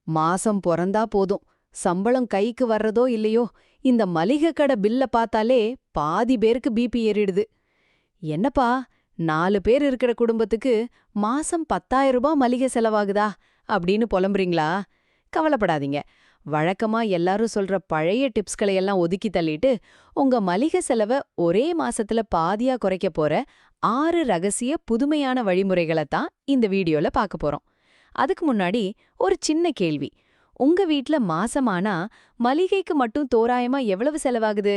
மாசம் பொறந்தா போதும், சம்பளம் கைக்கு வர்றதோ இல்லையோ, இந்த மளிகை கடை பில்ல பார்த்தாலே பாதி பேருக்கு பிபி ஏறிடுது. என்னப்பா, 4 பேர் இருக்கிற குடும்பத்துக்கு மாசம் 10,000 ரூபாய் மளிகை செலவாகுதா அப்படின்னு புலம்புறீங்களா? கவலைப்படாதீங்க. வழக்கமா எல்லாரும் சொல்ற பழைய டிப்ஸ்களை எல்லாம் ஒதுக்கி தள்ளிட்டு, உங்க மளிகை செலவ ஒரே மாசத்துல பாதியா குறைக்க போற 6 ரகசிய புதுமையான வழிமுறைகளை தான் இந்த வீடியோல பார்க்க போறோம். அதுக்கு முன்னாடி ஒரு சின்ன கேள்வி. உங்க வீட்ல மாசமானா மளிகைக்கு மட்டும் தோராயமா எவ்வளவு செலவாகுது?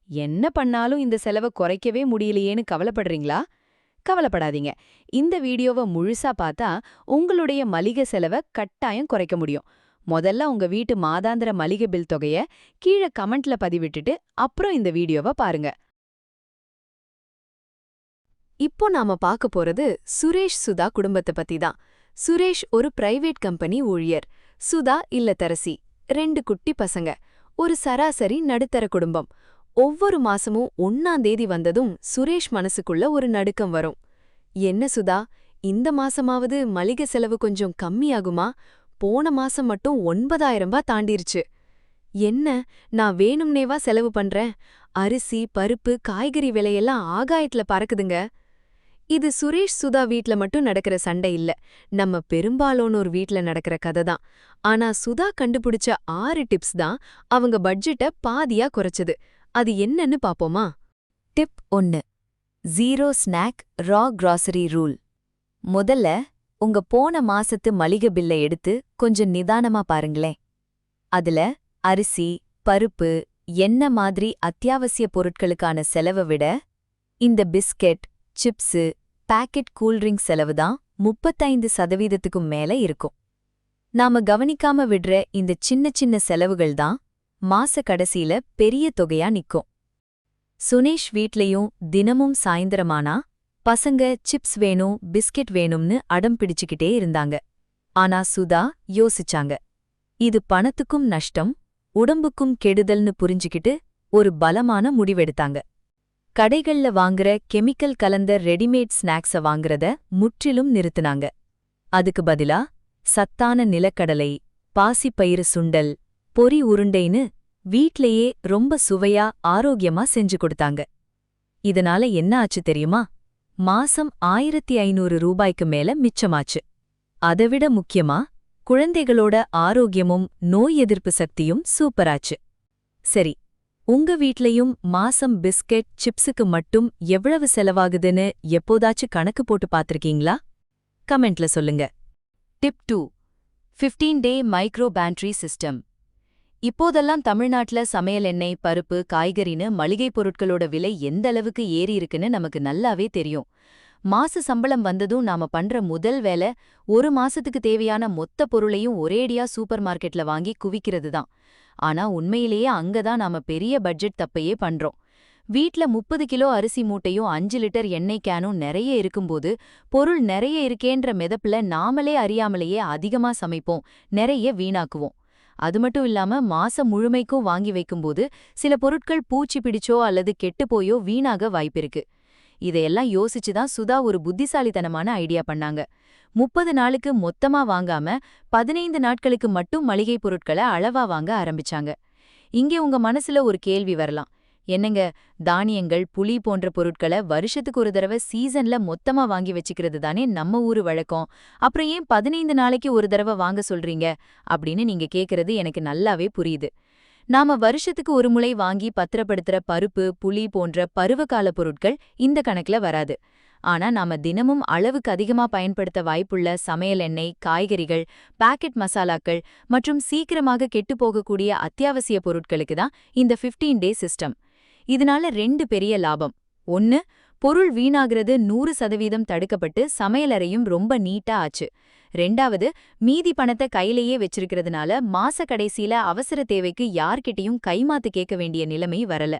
என்ன பண்ணாலும் இந்த செலவை குறைக்கவே முடியலையேன்னு கவலைப்படுறீங்களா? கவலைப்படாதீங்க. இந்த வீடியோவை முழுசா பார்த்தா உங்களுடைய மளிகை செலவை கட்டாயம் குறைக்க முடியும். முதல்ல உங்க வீட்டு மாதாந்திர மளிகை பில் தொகைய கீழே கமெண்ட்ல பதிவிட்டுட்டு அப்புறம் இந்த வீடியோவை பாருங்க. இப்போ நாம பார்க்க போறது சுரேஷ் சுதா குடும்பத்தை பத்தி தான். சுரேஷ் ஒரு பிரைவேட் கம்பெனி ஊழியர். சுதா இல்லத்தரசி. 2 குட்டி பசங்க. ஒரு சராசரி நடுத்தர குடும்பம். ஒவ்வொரு மாசமும் 1ஆம் தேதி வந்ததும் சுரேஷ் மனசுக்குள்ள ஒரு நடுக்கம் வரும். என்ன சுதா, இந்த மாசமாவது மளிகை செலவு கொஞ்சம் கம்மியாகுமா? போன மாசம் மட்டும் 9,000 ரூபாய் தாண்டிருச்சு. என்ன, நான் வேணும்னேவா செலவு பண்றேன்? அரிசி, பருப்பு, காய்கறி விலையெல்லாம் ஆகாயத்துல பறக்குதுங்க. இது சுரேஷ் சுதா வீட்ல மட்டும் நடக்கிற சண்டை இல்ல, நம்ம பெரும்பாலோனோர் வீட்ல நடக்கிற கதை தான். ஆனா சுதா கண்டுபிடிச்ச 6 டிப்ஸ் தான் அவங்க பட்ஜெட்டை பாதியா குறைச்சது. அது என்னன்னு பாப்போமா? டிப் 1. ஜீரோ ஸ்நாக் ரா கிராசரி ரூல். முதல்ல உங்க போன மாசத்து மளிகை பில்லை எடுத்து கொஞ்சம் நிதானமா பாருங்களேன். அதுல அரிசி, பருப்பு, எண்ணெய் மாதிரி அத்தியாவசிய பொருட்களுக்கான செலவை விட இந்த பிஸ்கெட், சிப்ஸு, பாக்கெட் கூல்ட்ரிங்க் செலவு தான் 35% மேல இருக்கும். நாம கவனிக்காம விடுற இந்த சின்ன சின்ன செலவுகள் தான் மாச கடைசியில பெரிய தொகையா நிக்கும். சுனேஷ் வீட்லயும் தினமும் சாயந்தரமானா பசங்க சிப்ஸ் வேணும், பிஸ்கெட் வேணும்னு அடம் பிடிச்சுக்கிட்டே இருந்தாங்க. ஆனா சுதா யோசிச்சாங்க. இது பணத்துக்கும் நஷ்டம், உடம்புக்கும் கெடுதல்னு புரிஞ்சுக்கிட்டு ஒரு பலமான முடிவெடுத்தாங்க. கடைகள்ல வாங்குற கெமிக்கல் கலந்த ரெடிமேட் ஸ்நாக்ஸ வாங்குறத முற்றிலும் நிறுத்துனாங்க. அதுக்கு பதிலா சத்தான நிலக்கடலை, பாசிப்பயிறு சுண்டல், பொரி உருண்டைன்னு வீட்லயே ரொம்ப சுவையா ஆரோக்கியமா செஞ்சு கொடுத்தாங்க. இதனால என்ன ஆச்சு தெரியுமா? மாசம் 1,500 ரூபாய்க்கு மேல மிச்சமாச்சு. அதைவிட முக்கியமா குழந்தைகளோட ஆரோக்கியமும் நோய் எதிர்ப்பு சக்தியும் சூப்பராச்சு. சரி, உங்க வீட்லயும் மாசம் பிஸ்கெட், சிப்ஸுக்கு மட்டும் எவ்வளவு செலவாகுதுன்னு எப்போதாச்சும் கணக்கு போட்டு பார்த்திருக்கீங்களா? கமெண்ட்ல சொல்லுங்க. Tip 2. 15-day micro pantry system. இப்போதெல்லாம் தமிழ்நாட்டுல சமையல் எண்ணெய், பருப்பு, காய்கறின்னு மளிகை பொருட்களோட விலை எந்த அளவுக்கு ஏறி இருக்குன்னு நமக்கு நல்லாவே தெரியும். மாச சம்பளம் வந்ததும் நாம பண்ற முதல் வேலை ஒரு மாசத்துக்கு தேவையான மொத்த பொருளையும் ஒரேடியா சூப்பர் மார்க்கெட்ல வாங்கி குவிக்கிறது தான். ஆனா உண்மையிலேயே அங்கதான் நாம பெரிய பட்ஜெட் தப்பையே பண்றோம். வீட்ல 30 கிலோ அரிசி மூட்டையும் 5 லிட்டர் எண்ணெய் கேனும் நிறைய இருக்கும்போது பொருள் நிறைய இருக்கேன்ற மெதப்புல நாமளே அறியாமலேயே அதிகமா சமைப்போம், நிறைய வீணாக்குவோம். அது மட்டும் இல்லாம மாசம் முழுமைக்கும் வாங்கி வைக்கும்போது சில பொருட்கள் பூச்சி பிடிச்சோ அல்லது கெட்டுப்போயோ வீணாக வாய்ப்பிருக்கு. இதையெல்லாம் யோசிச்சுதான் சுதா ஒரு புத்திசாலித்தனமான ஐடியா பண்ணாங்க. 30 நாளுக்கு மொத்தமா வாங்காம 15 நாட்களுக்கு மட்டும் மளிகை பொருட்களை அளவா வாங்க ஆரம்பிச்சாங்க. இங்கே உங்க மனசுல ஒரு கேள்வி வரலாம். என்னங்க, தானியங்கள், புளி போன்ற பொருட்களை வருஷத்துக்கு ஒரு தடவை சீசன்ல மொத்தமா வாங்கி வச்சுக்கிறது தானே நம்ம ஊரு வழக்கம். அப்புறம் ஏன் 15 நாளைக்கு ஒரு தடவை வாங்க சொல்றீங்க அப்படின்னு நீங்க கேக்குறது எனக்கு நல்லாவே புரியுது. நாம வருஷத்துக்கு ஒரு முறை வாங்கி பத்திரப்படுத்துற பருப்பு, புளி போன்ற பருவகால பொருட்கள் இந்த கணக்குல வராது. ஆனா நாம தினமும் அளவுக்கு அதிகமா பயன்படுத்த வாய்ப்புள்ள சமையல் எண்ணெய், காய்கறிகள், பாக்கெட் மசாலாக்கள் மற்றும் சீக்கிரமாக கெட்டுப்போகக்கூடிய அத்தியாவசிய பொருட்களுக்கு தான் இந்த 15-day சிஸ்டம். இதனால 2 பெரிய லாபம். 1, பொருள் வீணாகிறது 100% தடுக்கப்பட்டு சமையலறையும் ரொம்ப நீட்டா ஆச்சு. 2வது, மீதி பணத்தை கையிலேயே வச்சிருக்கிறதுனால மாச கடைசியில அவசர தேவைக்கு யார்கிட்டயும் கைமாத்து கேட்க வேண்டிய நிலைமை வரல.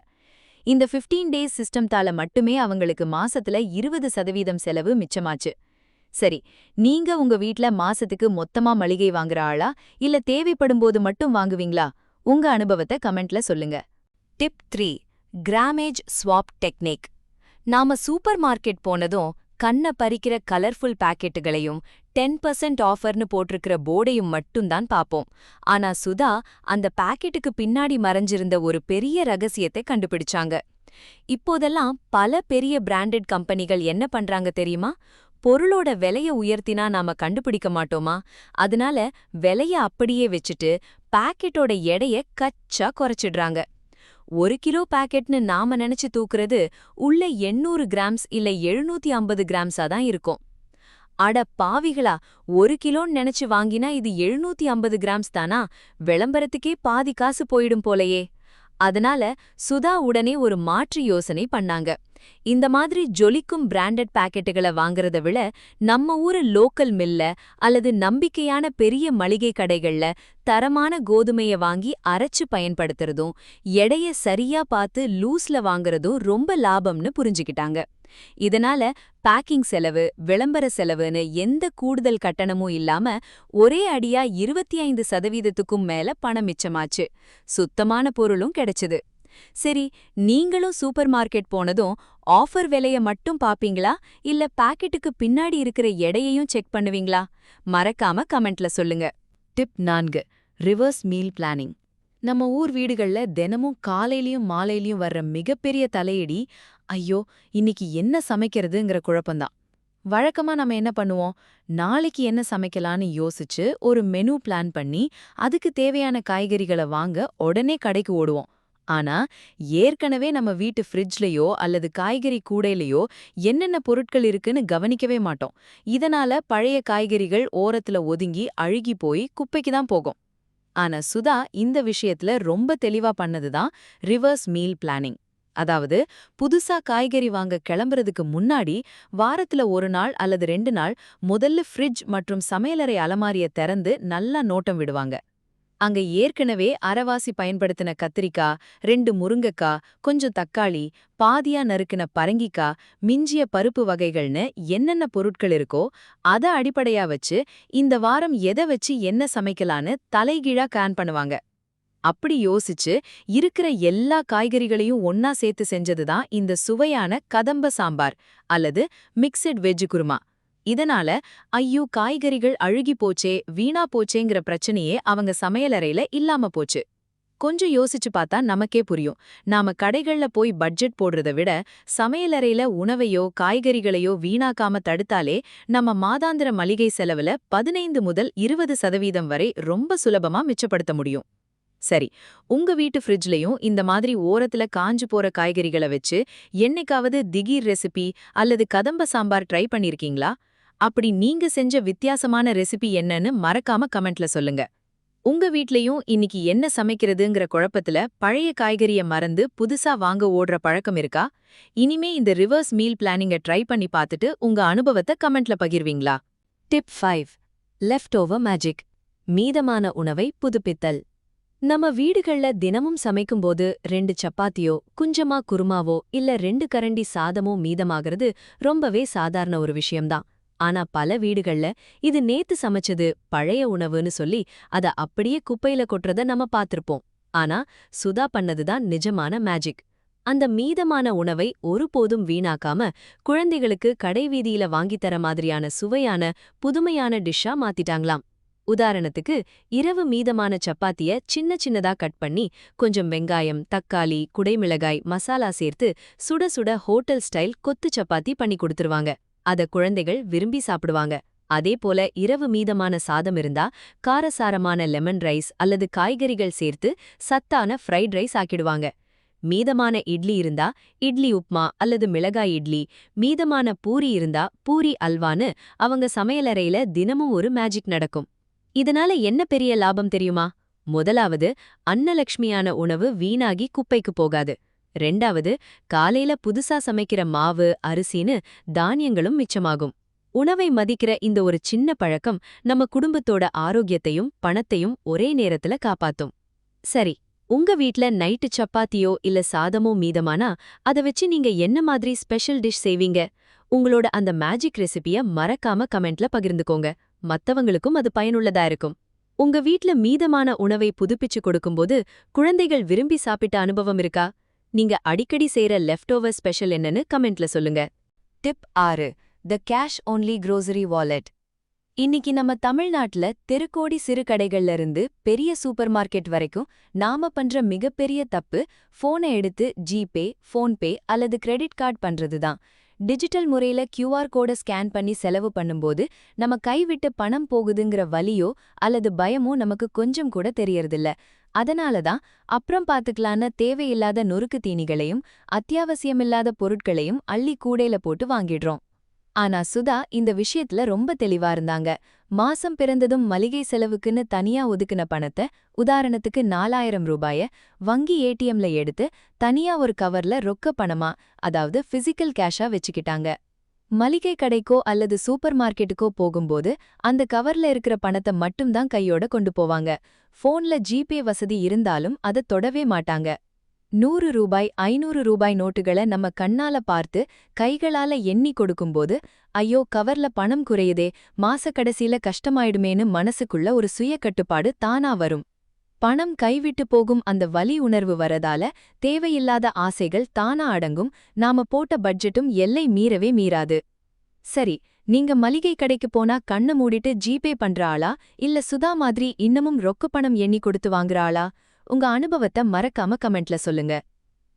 இந்த 15 days சிஸ்டம்தால மட்டுமே அவங்களுக்கு மாசத்துல 20% செலவு மிச்சமாச்சு. சரி, நீங்க உங்க வீட்ல மாசத்துக்கு மொத்தமா மளிகை வாங்குற ஆளா இல்ல தேவைப்படும்போது மட்டும் வாங்குவீங்களா? உங்க அனுபவத்தை கமெண்ட்ல சொல்லுங்க. டிப் 3. Grammage swap technique. நாம சூப்பர் மார்க்கெட் போனதும் கண்ண பறிக்கிற கலர்ஃபுல் பாக்கெட்டுகளையும் 10% ஆஃபர்னு போட்டிருக்கிற போர்டையும் மட்டும்தான் பாப்போம். ஆனா சுதா அந்த பாக்கெட்டுக்கு பின்னாடி மறைஞ்சிருந்த ஒரு பெரிய ரகசியத்தை கண்டுபிடிச்சாங்க. இப்போதெல்லாம் பல பெரிய பிராண்டட் கம்பெனிகள் என்ன பண்றாங்க தெரியுமா? பொருளோட விலைய உயர்த்தினா நாம கண்டுபிடிக்க மாட்டோமா? அதனால விலைய அப்படியே வச்சுட்டு பாக்கெட்டோட எடைய கச்சா குறைச்சிடுறாங்க. 1 கிலோ பாக்கெட்னு நாம நினைச்சு தூக்குறது உள்ள 800 கிராம்ஸ் இல்ல 750 கிராம்ஸா தான் இருக்கும். அட பாவிகளா, 1 கிலோன்னு நினைச்சு வாங்கினா இது 750 கிராம்ஸ் தானா? விளம்பரத்துக்கே பாதி காசு போயிடும் போலயே. அதனால சுதா உடனே ஒரு மாற்று யோசனை பண்ணாங்க. இந்த மாதிரி ஜொலிக்கும் பிராண்டட் பாக்கெட்டுகளை வாங்குறத விட நம்ம ஊரு லோக்கல் மில்ல அல்லது நம்பிக்கையான பெரிய மளிகை கடைகள்ல தரமான கோதுமைய வாங்கி அரைச்சு பயன்படுத்துறதும் எடைய சரியா பார்த்து லூஸ்ல வாங்குறதும் ரொம்ப லாபம்னு புரிஞ்சுக்கிட்டாங்க. இதனால பேக்கிங் செலவு, விளம்பர செலவுன்னு எந்த கூடுதல் கட்டணமும் இல்லாம ஒரே அடியா 25%க்கும் மேல பணம் மிச்சமாச்சு. சுத்தமான பொருளும் கிடைச்சது. சரி, நீங்களும் சூப்பர் மார்க்கெட் போனதும் ஆஃபர் விலைய மட்டும் பாப்பீங்களா இல்ல பாக்கெட்டுக்கு பின்னாடி இருக்கிற எடையையும் செக் பண்ணுவீங்களா? மறக்காம கமெண்ட்ல சொல்லுங்க. டிப் 4. Reverse meal planning. நம்ம ஊர் வீடுகள்ல தினமும் காலையிலயும் மாலையிலயும் வர்ற மிகப்பெரிய தலையடி, ஐயோ இன்னைக்கு என்ன சமைக்கிறதுங்கிற குழப்பம்தான். வழக்கமா நம்ம என்ன பண்ணுவோம்? நாளைக்கு என்ன சமைக்கலான்னு யோசிச்சு ஒரு மெனு பிளான் பண்ணி அதுக்கு தேவையான காய்கறிகளை வாங்க உடனே கடைக்கு ஓடுவோம். ஆனா ஏற்கனவே நம்ம வீட்டு ஃப்ரிட்ஜ்லயோ அல்லது காய்கறி கூடையிலயோ என்னென்ன பொருட்கள் இருக்குன்னு கவனிக்கவே மாட்டோம். இதனால பழைய காய்கறிகள் ஓரத்துல ஒதுங்கி அழுகி போய் குப்பைக்கு தான் போகும். ஆனா சுதா இந்த விஷயத்துல ரொம்ப தெளிவா பண்ணதுதான் ரிவர்ஸ் மீல் பிளானிங். அதாவது புதுசா காய்கறி வாங்க கிளம்புறதுக்கு முன்னாடி வாரத்துல 1 நாள் அல்லது 2 நாள் முதல்ல ஃப்ரிட்ஜ் மற்றும் சமையலறை அலமாரிய திறந்து நல்லா நோட்டம் விடுவாங்க. அங்க ஏற்கனவே அரைவாசி பயன்படுத்தின கத்திரிக்காய், 2 முருங்கைக்காய், கொஞ்சம் தக்காளி, பாதியா நறுக்கின பரங்கிக்காய், மிஞ்சிய பருப்பு வகைகள்னு என்னென்ன பொருட்கள் இருக்கோ அத அடிப்படையா வச்சு இந்த வாரம் எதை வச்சு என்ன சமைக்கலான்னு தலைகீழா பிளான் பண்ணுவாங்க. அப்படி யோசிச்சு இருக்கிற எல்லா காய்கறிகளையும் ஒன்னா சேர்த்து செஞ்சதுதான் இந்த சுவையான கதம்ப சாம்பார் அல்லது மிக்சட் வெஜ் குருமா. இதனால ஐயோ காய்கறிகள் அழுகி போச்சே, வீணா போச்சேங்கிற பிரச்சனையே அவங்க சமையலறையில இல்லாம போச்சு. கொஞ்சம் யோசிச்சு பார்த்தா நமக்கே புரியும். நாம கடைகள்ல போய் பட்ஜெட் போடுறத விட சமையலறையில உணவையோ காய்கறிகளையோ வீணாக்காம தடுத்தாலே நம்ம மாதாந்திர மளிகை செலவுல 15 முதல் 20% வரை ரொம்ப சுலபமா மிச்சப்படுத்த முடியும். சரி, உங்க வீட்டு ஃப்ரிட்ஜ்லயும் இந்த மாதிரி ஓரத்துல காஞ்சு போற காய்கறிகளை வச்சு என்னைக்காவது திகீர் ரெசிபி அல்லது கதம்ப சாம்பார் ட்ரை பண்ணிருக்கீங்களா? அப்படி நீங்க செஞ்ச வித்தியாசமான ரெசிபி என்னன்னு மறக்காம கமெண்ட்ல சொல்லுங்க. உங்க வீட்லயும் இன்னைக்கு என்ன சமைக்கிறதுங்கிற குழப்பத்துல பழைய காய்கறிய மறந்து புதுசா வாங்க ஓடுற பழக்கம் இருக்கா? இனிமே இந்த ரிவர்ஸ் மீல் பிளானிங்க ட்ரை பண்ணி பார்த்துட்டு உங்க அனுபவத்தை கமெண்ட்ல பகிர்வீங்களா? டிப் 5. Leftover magic. மீதமான உணவை புதுப்பித்தல். நம்ம வீடுகள்ல தினமும் சமைக்கும்போது 2 சப்பாத்தியோ கொஞ்சமா குருமாவோ இல்ல 2 கரண்டி சாதமோ மீதமாகிறது ரொம்பவே சாதாரண ஒரு விஷயம்தான். ஆனா பல வீடுகள்ல இது நேத்து சமைச்சது பழைய உணவுன்னு சொல்லி அத அப்படியே குப்பையில கொட்டுறத நம்ம பார்த்திருப்போம். ஆனா சுதா பண்ணதுதான் நிஜமான மேஜிக். அந்த மீதமான உணவை ஒருபோதும் வீணாக்காம குழந்தைகளுக்கு கடைவீதியில வாங்கித்தர மாதிரியான சுவையான புதுமையான டிஷ்ஷா மாத்திட்டாங்களாம். உதாரணத்துக்கு இரவு மீதமான சப்பாத்திய சின்ன சின்னதா கட் பண்ணி கொஞ்சம் வெங்காயம், தக்காளி, குடைமிளகாய், மசாலா சேர்த்து சுட சுட ஹோட்டல் ஸ்டைல் கொத்து சப்பாத்தி பண்ணி கொடுத்துருவாங்க. அத குழந்தைகள் விரும்பி சாப்பிடுவாங்க. அதே போல இரவு மீதமான சாதம் இருந்தா காரசாரமான லெமன் ரைஸ் அல்லது காய்கறிகள் சேர்த்து சத்தான ஃப்ரைட் ரைஸ் ஆக்கிடுவாங்க. மீதமான இட்லி இருந்தா இட்லி உப்மா அல்லது மிளகாய் இட்லி, மீதமான பூரி இருந்தா பூரி அல்வான்னு அவங்க சமையலறையில தினமும் ஒரு மேஜிக் நடக்கும். இதனால என்ன பெரிய லாபம் தெரியுமா? முதலாவது, அன்னலக்ஷ்மியான உணவு வீணாகி குப்பைக்கு போகாது. 2வது, காலையில புதுசா சமைக்கிற மாவு, அரிசின்னு தானியங்களும் மிச்சமாகும். உணவை மதிக்கிற இந்த ஒரு சின்ன பழக்கம் நம்ம குடும்பத்தோட ஆரோக்கியத்தையும் பணத்தையும் ஒரே நேரத்துல காப்பாத்தும். சரி, உங்க வீட்ல நைட்டு சப்பாத்தியோ இல்ல சாதமோ மீதமானா அத வச்சு நீங்க என்ன மாதிரி ஸ்பெஷல் டிஷ் செய்வீங்க? உங்களோட அந்த மேஜிக் ரெசிபிய மறக்காம கமெண்ட்ல பகிர்ந்துக்கோங்க. மத்தவங்களுக்கும் அது பயனுள்ளதா இருக்கும். உங்க வீட்ல மீதமான உணவை புதுப்பிச்சு கொடுக்கும்போது குழந்தைகள் விரும்பி சாப்பிட்ட அனுபவம் இருக்கா? நீங்க அடிக்கடி செய்ற லெஃப்ட் ஓவர் ஸ்பெஷல் என்னன்னு கமெண்ட்ல சொல்லுங்க. Tip 6. The cash only grocery wallet. இன்னைக்கு நம்ம தமிழ்நாட்டுல தெருக்கோடி சிறு கடைகள்ல இருந்து பெரிய சூப்பர் மார்க்கெட் வரைக்கும் நாம பண்ற மிகப்பெரிய தப்பு போனை எடுத்து ஜிபே, போன்பே அல்லது கிரெடிட் கார்டு பண்றதுதான். டிஜிட்டல் முறையில கியூஆர் கோடை ஸ்கேன் பண்ணி செலவு பண்ணும்போது நம்ம கைவிட்டு பணம் போகுதுங்கிற வலியோ அல்லது பயமோ நமக்கு கொஞ்சம் கூட தெரியறதில்ல. அதனாலதான் அப்புறம் பாத்துக்கலான்னு தேவையில்லாத நொறுக்கு தீனிகளையும் அத்தியாவசியமில்லாத பொருட்களையும் அள்ளி கூடையில போட்டு வாங்கிடுறோம். ஆனா சுதா இந்த விஷயத்துல ரொம்ப தெளிவா இருந்தாங்க. மாசம் பிறந்ததும் மளிகை செலவுக்குன்னு தனியா ஒதுக்குன பணத்தை, உதாரணத்துக்கு 4000 ரூபாய வங்கி ஏடிஎம்ல எடுத்து தனியா ஒரு கவர்ல ரொக்க பணமா, அதாவது பிசிக்கல் கேஷா வச்சுக்கிட்டாங்க. மளிகை கடைக்கோ அல்லது சூப்பர் மார்க்கெட்டுக்கோ போகும்போது அந்த கவர்ல இருக்கிற பணத்தை மட்டும்தான் கையோட கொண்டு போவாங்க. போன்ல ஜிபே வசதி இருந்தாலும் அதை தொடவே மாட்டாங்க. 100 ரூபாய் 500 ரூபாய் நோட்டுகளை நம்ம கண்ணால பார்த்து கைகளால எண்ணி கொடுக்கும்போது ஐயோ கவர்ல பணம் குறையுதே, மாச கடைசியில கஷ்டமாயிடுமேன்னு மனசுக்குள்ள ஒரு சுய கட்டுப்பாடு தானா வரும். பணம் கைவிட்டு போகும் அந்த வலி உணர்வு வரதால தேவையில்லாத ஆசைகள் தானா அடங்கும். நாம போட்ட பட்ஜெட்டும் எல்லை மீறவே மீறாது. சரி, நீங்க மளிகை கடைக்கு போனா கண்ணு மூடிட்டு ஜிபே பண்ற ஆளா இல்ல சுதா மாதிரி இன்னமும் ரொக்க பணம் எண்ணி கொடுத்து வாங்குற ஆளா? உங்க அனுபவத்தை மறக்காம கமெண்ட்ல சொல்லுங்க.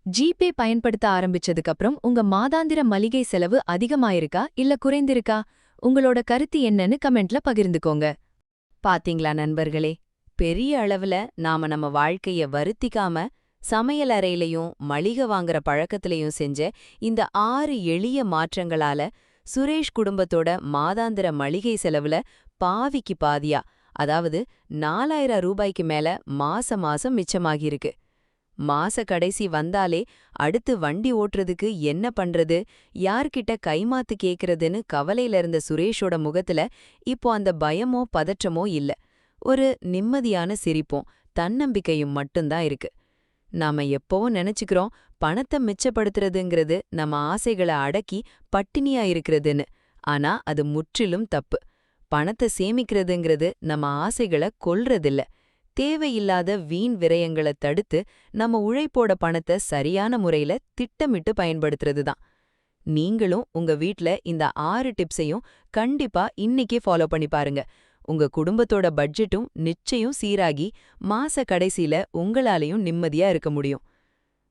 ஜிபே பயன்படுத்த ஆரம்பிச்சதுக்கு அப்புறம் உங்க மாதாந்திர மளிகை செலவு அதிகமாயிருக்கா இல்ல குறைந்திருக்கா? உங்களோட கருத்து என்னன்னு கமெண்ட்ல பகிர்ந்துக்கோங்க. பாத்தீங்களா நண்பர்களே, பெரிய அளவுல நாம நம்ம வாழ்க்கைய வருத்திக்காம சமையல் அறையிலையும் மளிகை வாங்குற பழக்கத்திலையும் செஞ்ச இந்த 6 எளிய மாற்றங்களால சுரேஷ் குடும்பத்தோட மாதாந்திர மளிகை செலவுல பாதிக்கு பாதியா, அதாவது 4000 ரூபாய்க்கு மேல மாசம் மிச்சமாகியிருக்கு. மாச கடைசி வந்தாலே அடுத்து வண்டி ஓட்டுறதுக்கு என்ன பண்றது, யார்கிட்ட கைமாத்து கேக்குறதுன்னு கவலையில இருந்த சுரேஷோட முகத்துல இப்போ அந்த பயமோ பதற்றமோ இல்ல. ஒரு நிம்மதியான சிரிப்பும் தன்னம்பிக்கையும் மட்டும்தான் இருக்கு. நாம எப்பவும் நினைச்சுக்கிறோம் பணத்தை மிச்சப்படுத்துறதுங்கிறது நம்ம ஆசைகளை அடக்கி பட்டினியா இருக்கிறதுன்னு. ஆனா அது முற்றிலும் தப்பு. பணத்தை சேமிக்கிறதுங்கிறது நம்ம ஆசைகளை கொல்றதில்ல. தேவையில்லாத வீண் விரயங்களை தடுத்து நம்ம உழைப்போட பணத்தை சரியான முறையில திட்டமிட்டு பயன்படுத்துறது தான். நீங்களும் உங்க வீட்ல இந்த 6 டிப்ஸையும் கண்டிப்பா இன்னைக்கே ஃபாலோ பண்ணி பாருங்க. உங்க குடும்பத்தோட பட்ஜெட்டும் நிச்சயம் சீராகி மாச கடைசியில உங்களாலையும் நிம்மதியா இருக்க முடியும்.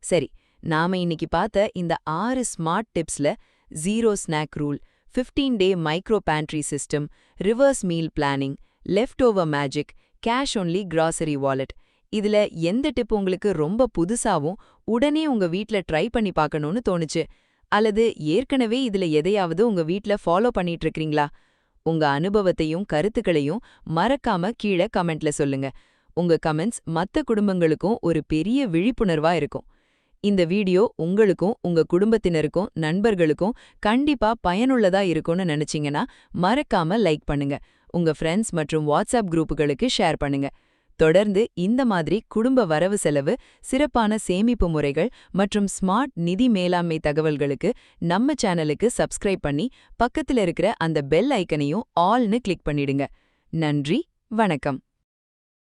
சரி, நாம இன்னைக்கு பார்த்த இந்த 6 ஸ்மார்ட் டிப்ஸ்ல zero snack rule, 15-day micro pantry system, reverse meal planning, leftover magic, cash only grocery wallet, இதுல எந்த டிப் உங்களுக்கு ரொம்ப புதுசாவும் உடனே உங்க வீட்ல ட்ரை பண்ணி பார்க்கணும்னு தோணுச்சு? அல்லது ஏற்கனவே இதுல எதையாவது உங்க வீட்ல ஃபாலோ பண்ணிட்டு இருக்கீங்களா? உங்க அனுபவத்தையும் கருத்துக்களையும் மறக்காம கீழே கமெண்ட்ல சொல்லுங்க. உங்க கமெண்ட்ஸ் மத்த குடும்பங்களுக்கும் ஒரு பெரிய விழிப்புணர்வா இருக்கும். இந்த வீடியோ உங்களுக்கும் உங்க குடும்பத்தினருக்கும் நண்பர்களுக்கும் கண்டிப்பா பயனுள்ளதா இருக்கும்னு நினைச்சீங்கன்னா மறக்காம லைக் பண்ணுங்க. உங்க ஃப்ரெண்ட்ஸ் மற்றும் வாட்ஸ்அப் குரூப்புகளுக்கு ஷேர் பண்ணுங்க. தொடர்ந்து இந்த மாதிரி குடும்ப வரவு செலவு, சிறப்பான சேமிப்பு முறைகள் மற்றும் ஸ்மார்ட் நிதி மேலாண்மை தகவல்களுக்கு நம்ம சேனலுக்கு சப்ஸ்கிரைப் பண்ணி பக்கத்துல இருக்கிற அந்த பெல் ஐக்கனையும் ஆல்னு கிளிக் பண்ணிடுங்க. நன்றி, வணக்கம்.